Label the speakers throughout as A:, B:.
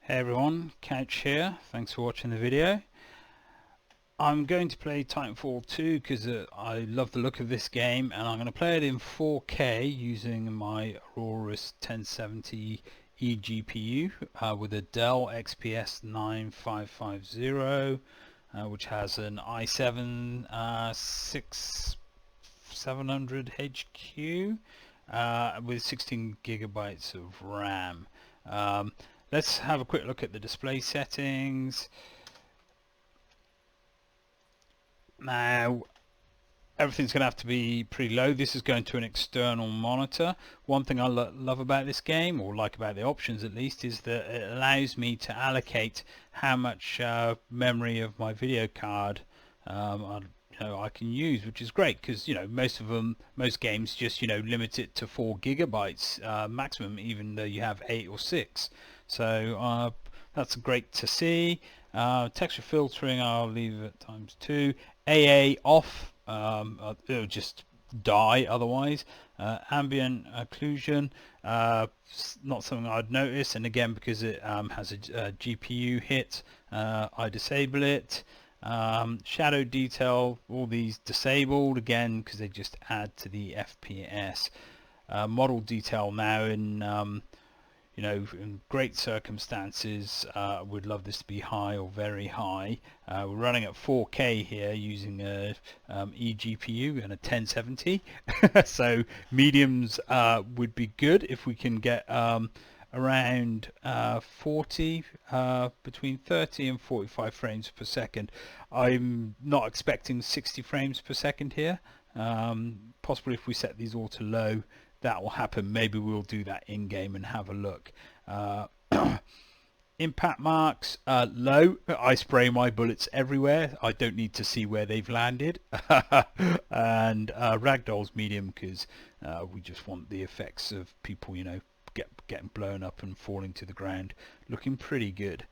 A: Hey everyone, Couch here. Thanks for watching the video. I'm going to play Titanfall 2 because I love the look of this game, and I'm going to play it in 4K using my Aorus 1070 eGPU with a Dell XPS 9550, which has an i7 6700 HQ with 16 gigabytes of RAM. Let's have a quick look at the display settings. Now, everything's going to have to be pretty low. This is going to an external monitor. One thing I love about this game, or like about the options at least, is that it allows me to allocate how much memory of my video card I can use, which is great because most games just limit it to 4 gigabytes maximum, even though you have 8 or 6. So that's great to see. Texture filtering, I'll leave it ×2. AA off, it'll just die otherwise. Ambient occlusion, not something I'd notice, and again because it has a GPU hit, I disable it. Shadow detail, all these disabled again because they just add to the FPS. Model detail now in great circumstances, would love this to be high or very high. We're running at 4K here using a eGPU and a 1070 so mediums would be good if we can get around 40, between 30 and 45 frames per second. I'm not expecting 60 frames per second here. Possibly if we set these all to low, that will happen. Maybe we'll do that in game and have a look. Impact marks, low. I spray my bullets everywhere. I don't need to see where they've landed. And ragdolls medium because we just want the effects of people getting blown up and falling to the ground looking pretty good.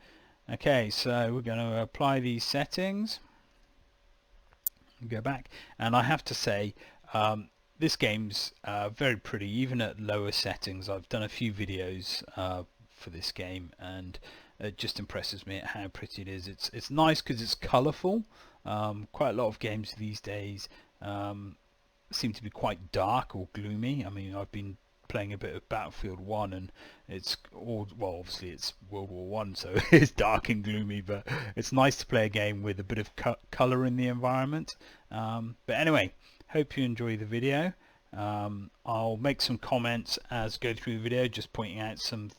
A: Okay, so we're going to apply these settings. Go back, and I have to say this game's very pretty even at lower settings. I've done a few videos for this game, and it just impresses me at how pretty it is. It's nice because it's colourful. Quite a lot of games these days seem to be quite dark or gloomy. I mean, I've been playing a bit of Battlefield 1 and it's all, well, obviously it's World War 1, so it's dark and gloomy, but it's nice to play a game with a bit of colour in the environment. But anyway, hope you enjoy the video. I'll make some comments as I go through the video, just pointing out some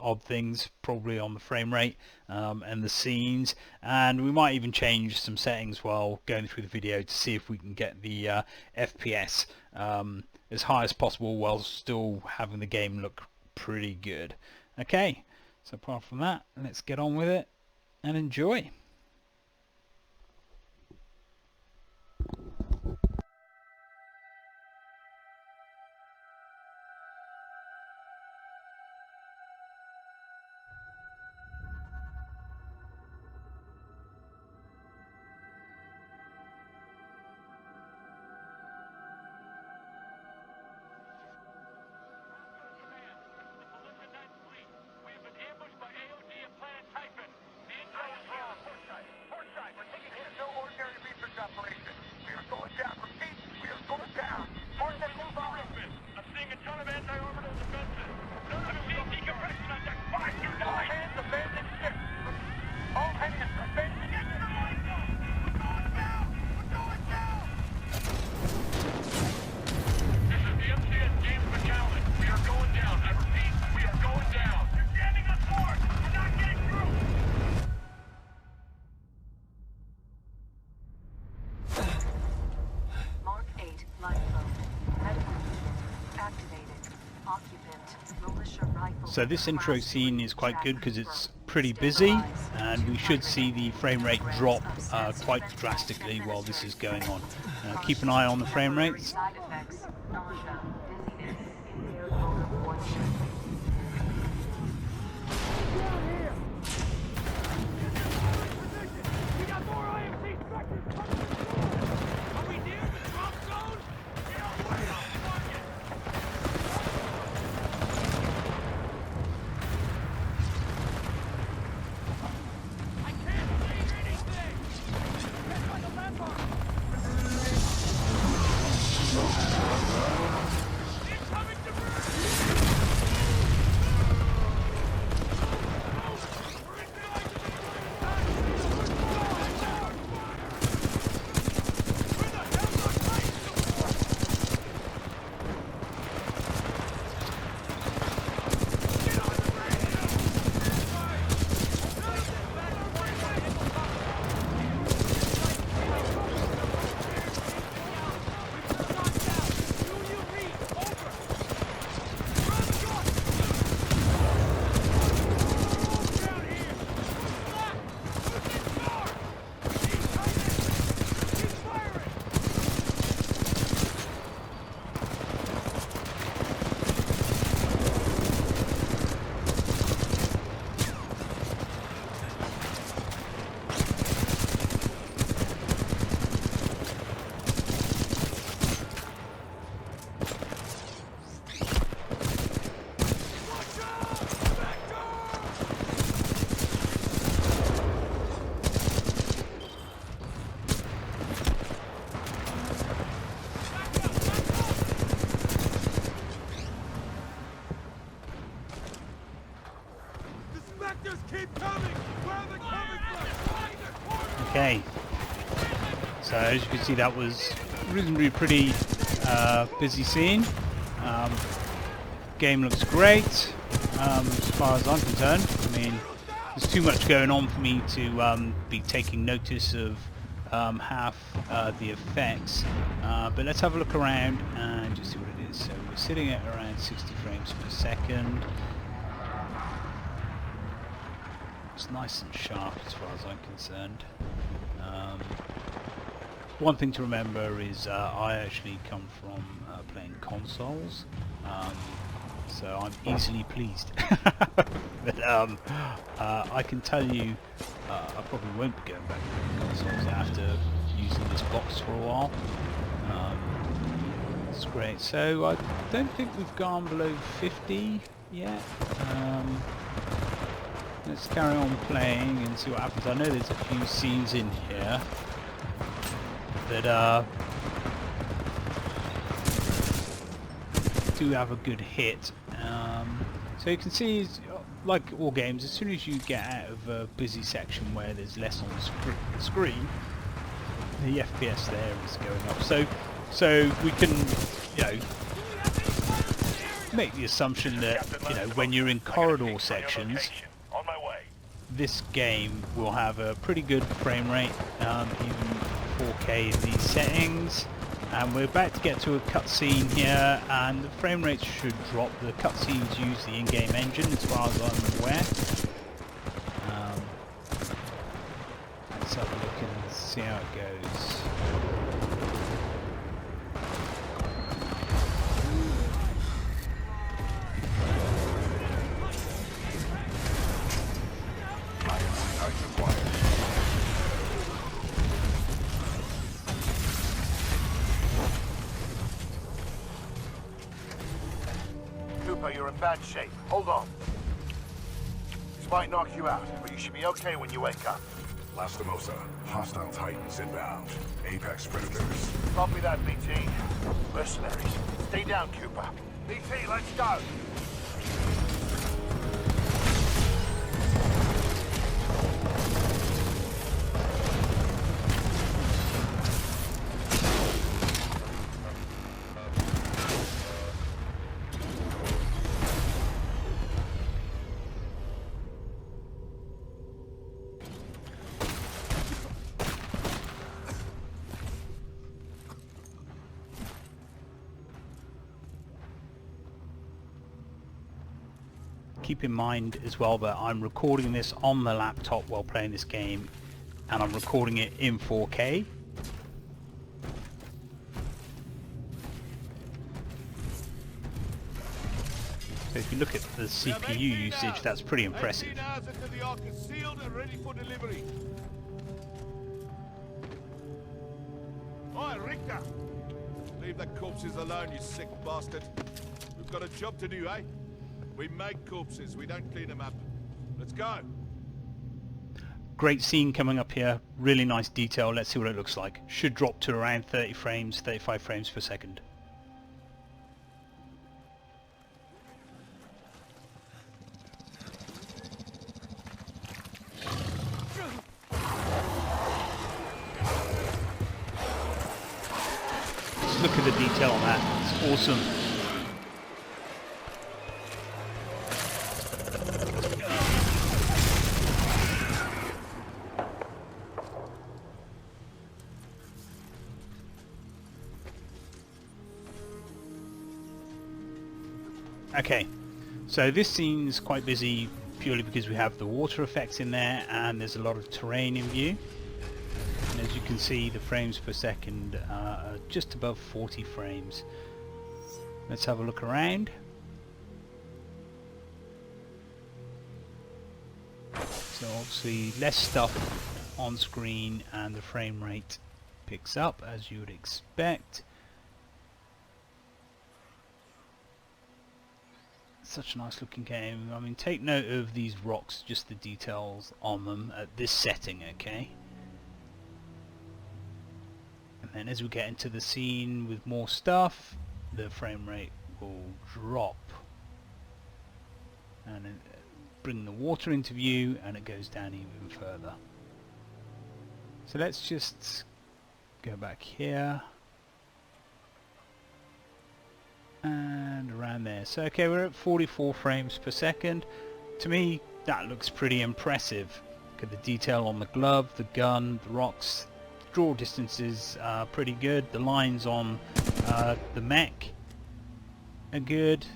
A: odd things probably on the frame rate and the scenes, and we might even change some settings while going through the video to see if we can get the FPS as high as possible while still having the game look pretty good. Okay, so apart from that, let's get on with it and enjoy. So this intro scene is quite good because it's pretty busy, and we should see the frame rate drop quite drastically while this is going on. Keep an eye on the frame rates. Okay, so as you can see, that was reasonably pretty busy scene. Game looks great as far as I'm concerned. I mean, there's too much going on for me to be taking notice of half the effects, but let's have a look around and just see what it is. So we're sitting at around 60 frames per second. It's nice and sharp as far as I'm concerned. One thing to remember is I actually come from playing consoles, so I'm easily pleased. But I can tell you I probably won't be going back to consoles after using this box for a while. It's great. So I don't think we've gone below 50 yet. Let's carry on playing and see what happens. I know there's a few scenes in here that do have a good hit. So you can see, like all games, as soon as you get out of a busy section where there's less on the screen, the FPS there is going up. So we can, you know, make the assumption that, you know, when you're in corridor sections, this game will have a pretty good frame rate, even 4K in these settings. And we're about to get to a cutscene here, and the frame rates should drop. The cutscenes use the in-game engine, as far as I'm aware. Let's have a look and see how it goes.
B: You're in bad shape. Hold on. This might knock you out, but you should be okay when you wake up.
C: Lastimosa, hostile Titans inbound. Apex predators.
B: Copy that, BT. Mercenaries. Stay down, Cooper. BT, let's go.
A: Keep in mind as well that I'm recording this on the laptop while playing this game, and I'm recording it in 4K. So if you look at the CPU usage, that's pretty impressive.
D: Alright, Richter! Leave the corpses alone, you sick bastard. We've got a job to do, eh? We make corpses, we don't clean them up. Let's go!
A: Great scene coming up here, really nice detail. Let's see what it looks like. Should drop to around 30 frames, 35 frames per second. It's awesome. Okay, so this scene's quite busy purely because we have the water effects in there and there's a lot of terrain in view. And as you can see, the frames per second are just above 40 frames. Let's have a look around. So obviously less stuff on screen and the frame rate picks up as you would expect. Such a nice looking game. I mean, take note of these rocks, just the details on them at this setting, okay? And then as we get into the scene with more stuff, the frame rate will drop. And bring the water into view and it goes down even further. So let's just go back here. And around there. So okay, we're at 44 frames per second. To me that looks pretty impressive. Look at the detail on the glove, the gun, the rocks. Draw distances are pretty good. The lines on the mech are good.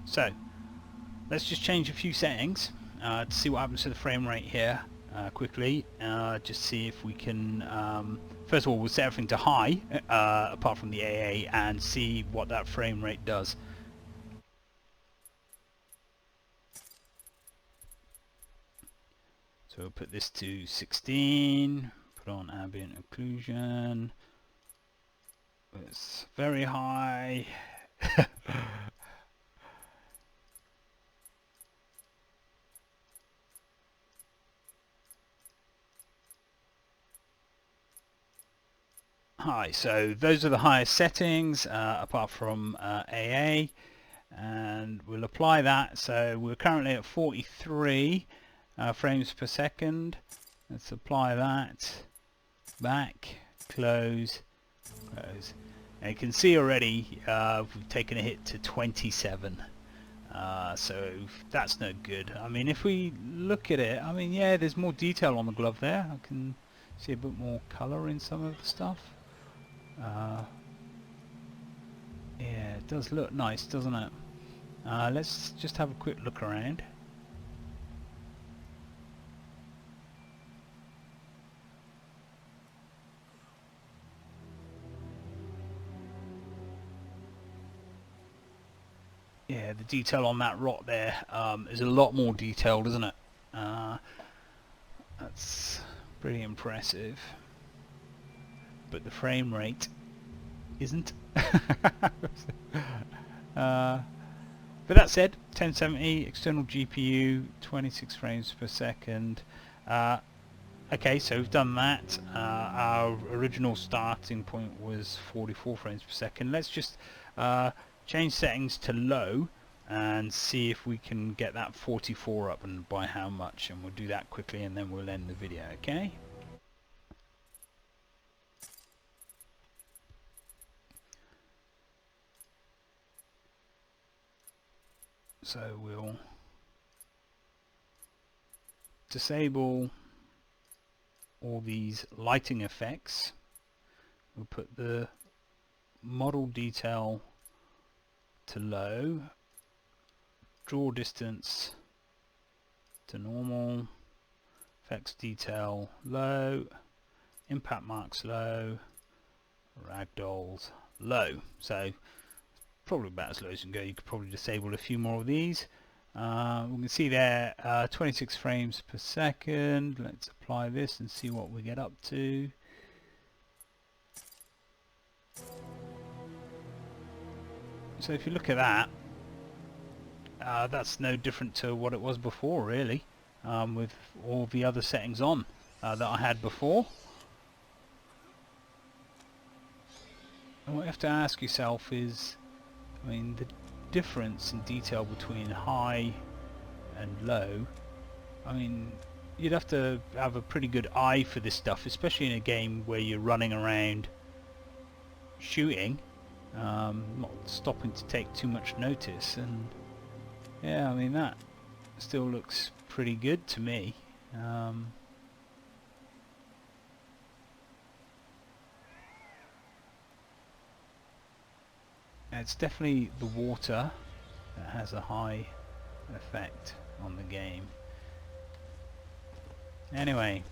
A: So let's just change a few settings to see what happens to the frame rate here quickly. Just see if we can first of all, we'll set everything to high, apart from the AA, and see what that frame rate does. So we'll put this to 16, put on ambient occlusion. It's very high. Hi, so those are the highest settings apart from AA, and we'll apply that. So we're currently at 43 frames per second. Let's apply that, back, close, close. And you can see already we've taken a hit to 27, so that's no good. I mean, if we look at it, I mean, yeah, there's more detail on the glove there. I can see a bit more colour in some of the stuff. Yeah, it does look nice, doesn't it? Let's just have a quick look around. Yeah, the detail on that rock there is a lot more detailed, isn't it? That's pretty impressive. But the frame rate isn't. But that said, 1070 external GPU, 26 frames per second. Okay, so we've done that. Our original starting point was 44 frames per second. Let's just change settings to low and see if we can get that 44 up, and by how much, and we'll do that quickly and then we'll end the video, okay? So we'll disable all these lighting effects. We'll put the model detail to low, draw distance to normal, effects detail low, impact marks low, ragdolls low. So probably about as low as you can go. You could probably disable a few more of these. We can see there 26 frames per second. Let's apply this and see what we get up to. So if you look at that, that's no different to what it was before, really, with all the other settings on that I had before. And what you have to ask yourself is, I mean, the difference in detail between high and low, I mean, you'd have to have a pretty good eye for this stuff, especially in a game where you're running around shooting, not stopping to take too much notice, and yeah, I mean that still looks pretty good to me. It's definitely the water that has a high effect on the game. Anyway,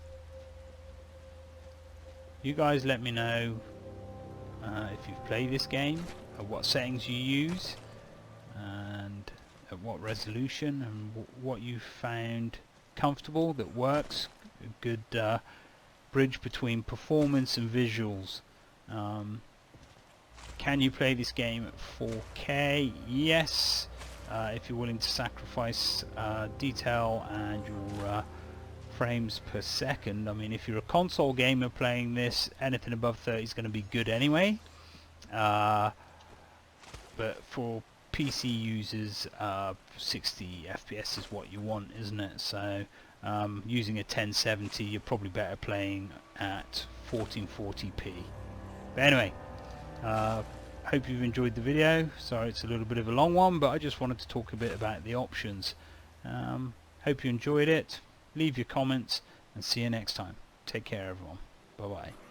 A: you guys let me know if you've played this game, what settings you use, and at what resolution, and what you found comfortable, that works, a good bridge between performance and visuals. Can you play this game at 4K? Yes, if you're willing to sacrifice detail and your frames per second. I mean, if you're a console gamer playing this, anything above 30 is going to be good anyway. But for PC users, 60 FPS is what you want, isn't it? So using a 1070, you're probably better playing at 1440p. But anyway, hope you've enjoyed the video. Sorry it's a little bit of a long one, but I just wanted to talk a bit about the options. Hope you enjoyed it. Leave your comments and see you next time. Take care everyone. Bye bye.